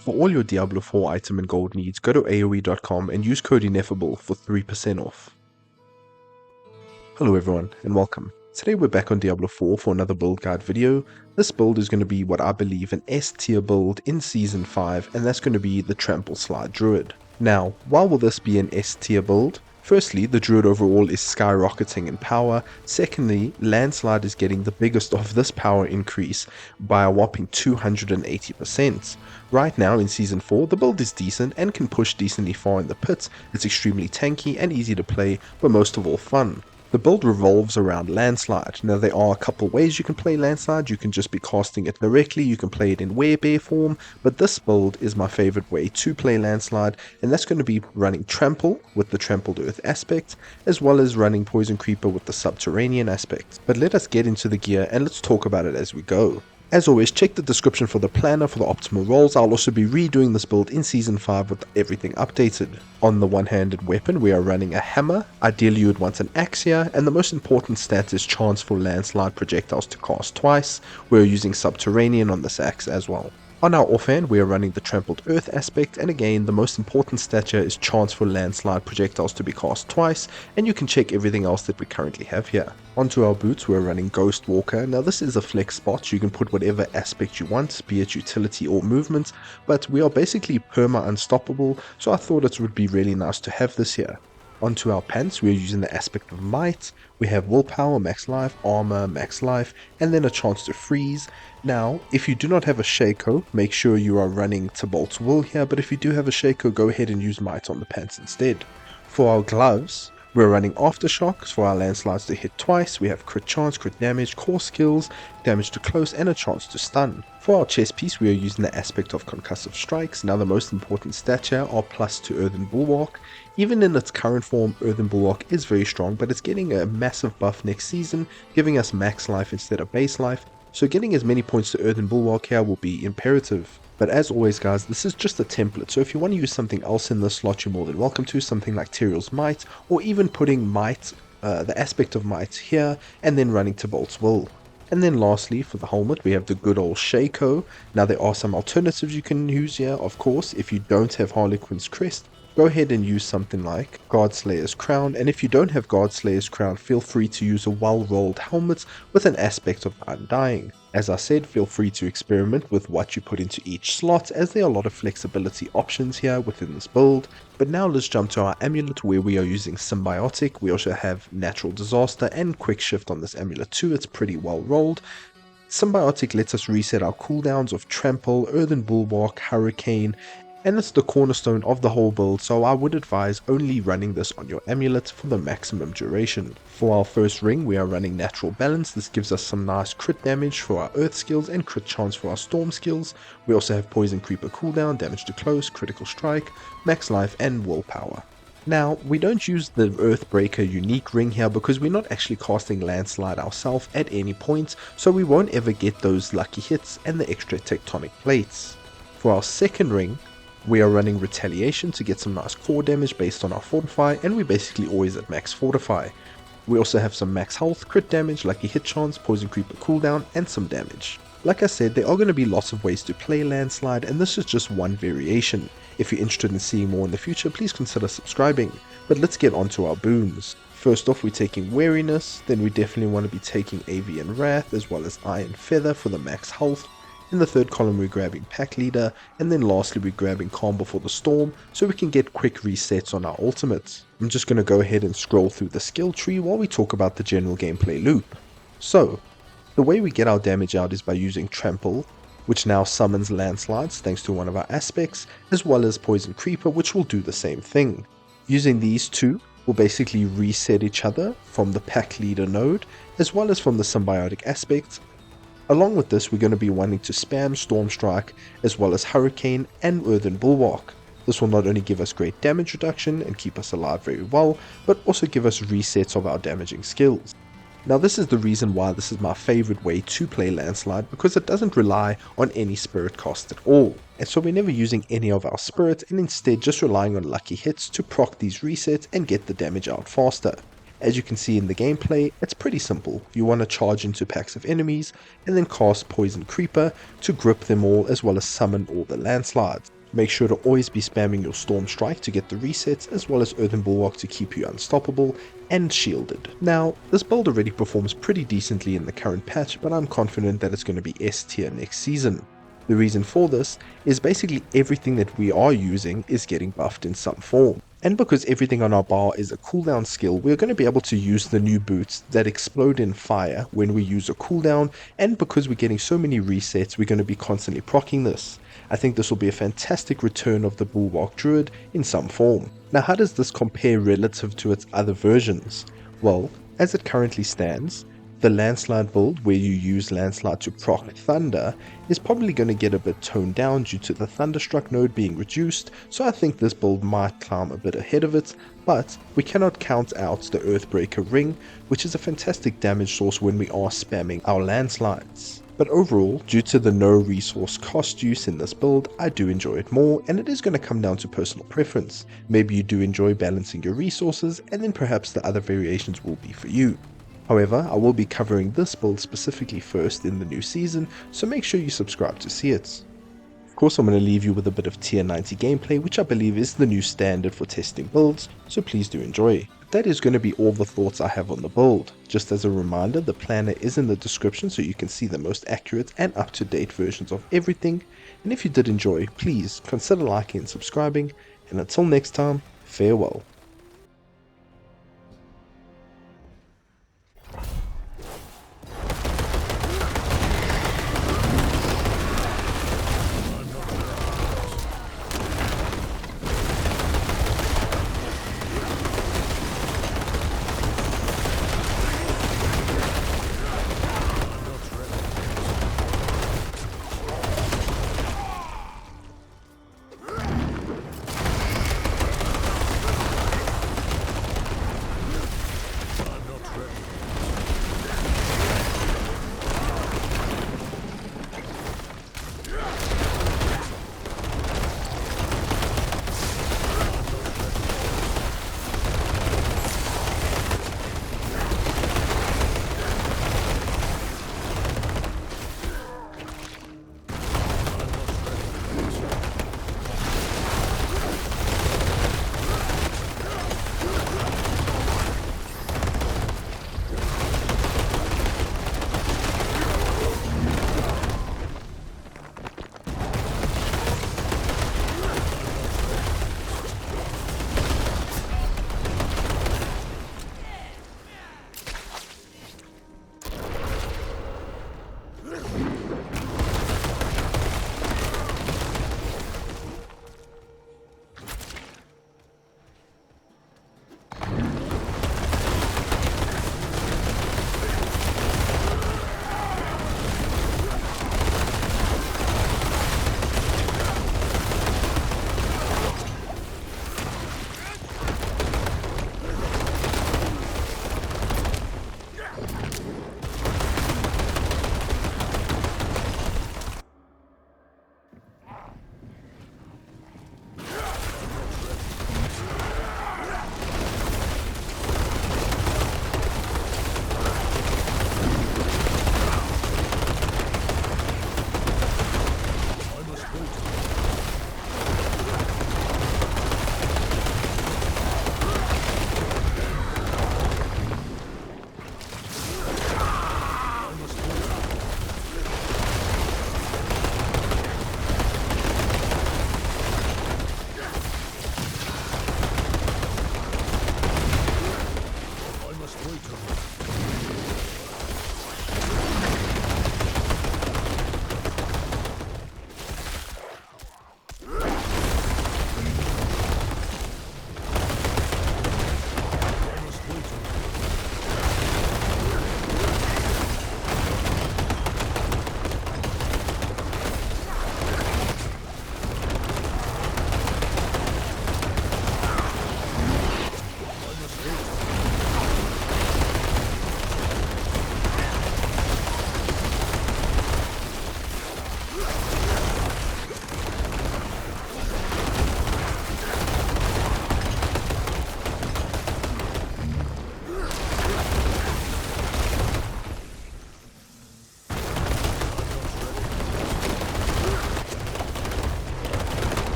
For all your Diablo 4 item and gold needs, go to aoe.com and use code Ineffable for 3% off. Hello everyone, and welcome. Today we're back on Diablo 4 for another build guide video. This build is going to be what I believe an S tier build in Season 5, and that's going to be the Trampleslide Druid. Now, why will this be an S tier build? Firstly, the Druid overall is skyrocketing in power. Secondly, Landslide is getting the biggest of this power increase by a whopping 280%. Right now in Season 4, the build is decent and can push decently far in the pits. It's extremely tanky and easy to play, but most of all fun. The build revolves around Landslide. Now there are a couple ways you can play Landslide. You can just be casting it directly, you can play it in werebear form, but this build is my favorite way to play Landslide, and that's going to be running Trample with the Trampled Earth aspect, as well as running Poison Creeper with the Subterranean aspect. But let us get into the gear and let's talk about it as we go. As always, check the description for the planner for the optimal rolls. I'll also be redoing this build in Season 5 with everything updated. On the one-handed weapon, we are running a hammer. Ideally, you would want an axe here, and the most important stat is chance for landslide projectiles to cast twice. We're using Subterranean on this axe as well. On our offhand, we are running the Trampled Earth aspect, and again, the most important stat here is chance for landslide projectiles to be cast twice, and you can check everything else that we currently have here. Onto our boots, we're running Ghost Walker. Now this is a flex spot, you can put whatever aspect you want, be it utility or movement, but we are basically perma unstoppable, so I thought it would be really nice to have this here. Onto our pants, we are using the aspect of might. We have willpower, max life, armor, max life, and then a chance to freeze. Now, if you do not have a Shaco, make sure you are running Tibalt's Will here, but if you do have a Shaco, go ahead and use might on the pants instead. For our gloves, we're running Aftershocks for our landslides to hit twice. We have crit chance, crit damage, core skills, damage to close, and a chance to stun. For our chest piece, we are using the aspect of concussive strikes. Now the most important stats here are plus to Earthen Bulwark. Even in its current form, Earthen Bulwark is very strong, but it's getting a massive buff next season, giving us max life instead of base life. So getting as many points to Earthen Bulwark here will be imperative. But as always guys, this is just a template, so if you want to use something else in this slot, you're more than welcome to, something like Tyrael's Might, or even putting Might, the aspect of Might here, and then running Tibalt's Will. And then lastly, for the helmet, we have the good old Shaco. Now there are some alternatives you can use here, of course. If you don't have Harlequin's Crest, go ahead and use something like Guardslayer's Crown, and if you don't have Guardslayer's Crown, feel free to use a well-rolled helmet with an aspect of Undying. As I said, feel free to experiment with what you put into each slot, as there are a lot of flexibility options here within this build. But now let's jump to our amulet, where we are using Symbiotic. We also have Natural Disaster and Quick Shift on this amulet too. It's pretty well rolled. Symbiotic lets us reset our cooldowns of Trample, Earthen Bulwark, Hurricane, and it's the cornerstone of the whole build, so I would advise only running this on your amulet for the maximum duration. For our first ring, we are running Natural Balance. This gives us some nice crit damage for our earth skills and crit chance for our storm skills. We also have Poison Creeper cooldown, damage to close, critical strike, max life, and willpower. Now, we don't use the Earthbreaker unique ring here because we're not actually casting Landslide ourselves at any point, so we won't ever get those lucky hits and the extra tectonic plates. For our second ring, we are running Retaliation to get some nice core damage based on our Fortify, and we're basically always at max Fortify. We also have some max health, crit damage, lucky hit chance, Poison Creeper cooldown, and some damage. Like I said, there are going to be lots of ways to play Landslide, and this is just one variation. If you're interested in seeing more in the future, please consider subscribing. But let's get on to our boons. First off, we're taking Wariness, then we definitely want to be taking Avian Wrath, as well as Iron Feather for the max health. In the third column, we're grabbing Pack Leader, and then lastly we're grabbing Calm Before the Storm, so we can get quick resets on our ultimates. I'm just going to go ahead and scroll through the skill tree while we talk about the general gameplay loop. So, the way we get our damage out is by using Trample, which now summons Landslides thanks to one of our aspects, as well as Poison Creeper, which will do the same thing. Using these two will basically reset each other from the Pack Leader node, as well as from the Symbiotic aspect. Along with this, we're going to be wanting to spam Storm Strike, as well as Hurricane and Earthen Bulwark. This will not only give us great damage reduction and keep us alive very well, but also give us resets of our damaging skills. Now this is the reason why this is my favorite way to play Landslide, because it doesn't rely on any spirit cost at all. And so we're never using any of our spirit, and instead just relying on lucky hits to proc these resets and get the damage out faster. As you can see in the gameplay, it's pretty simple. You want to charge into packs of enemies and then cast Poison Creeper to grip them all as well as summon all the landslides. Make sure to always be spamming your Storm Strike to get the resets as well as Earthen Bulwark to keep you unstoppable and shielded. Now, this build already performs pretty decently in the current patch, but I'm confident that it's going to be S tier next season. The reason for this is basically everything that we are using is getting buffed in some form. And because everything on our bar is a cooldown skill, we're going to be able to use the new boots that explode in fire when we use a cooldown, and because we're getting so many resets, we're going to be constantly proccing this. I think this will be a fantastic return of the Bulwark Druid in some form. Now, how does this compare relative to its other versions? Well, as it currently stands, the Landslide build, where you use Landslide to proc Thunder, is probably going to get a bit toned down due to the Thunderstruck node being reduced, so I think this build might climb a bit ahead of it, but we cannot count out the Earthbreaker Ring, which is a fantastic damage source when we are spamming our landslides. But overall, due to the no resource cost use in this build, I do enjoy it more, and it is going to come down to personal preference. Maybe you do enjoy balancing your resources, and then perhaps the other variations will be for you. However, I will be covering this build specifically first in the new season, so make sure you subscribe to see it. Of course, I'm going to leave you with a bit of tier 90 gameplay, which I believe is the new standard for testing builds, so please do enjoy. That is going to be all the thoughts I have on the build. Just as a reminder, the planner is in the description so you can see the most accurate and up-to-date versions of everything, and if you did enjoy, please consider liking and subscribing, and until next time, farewell.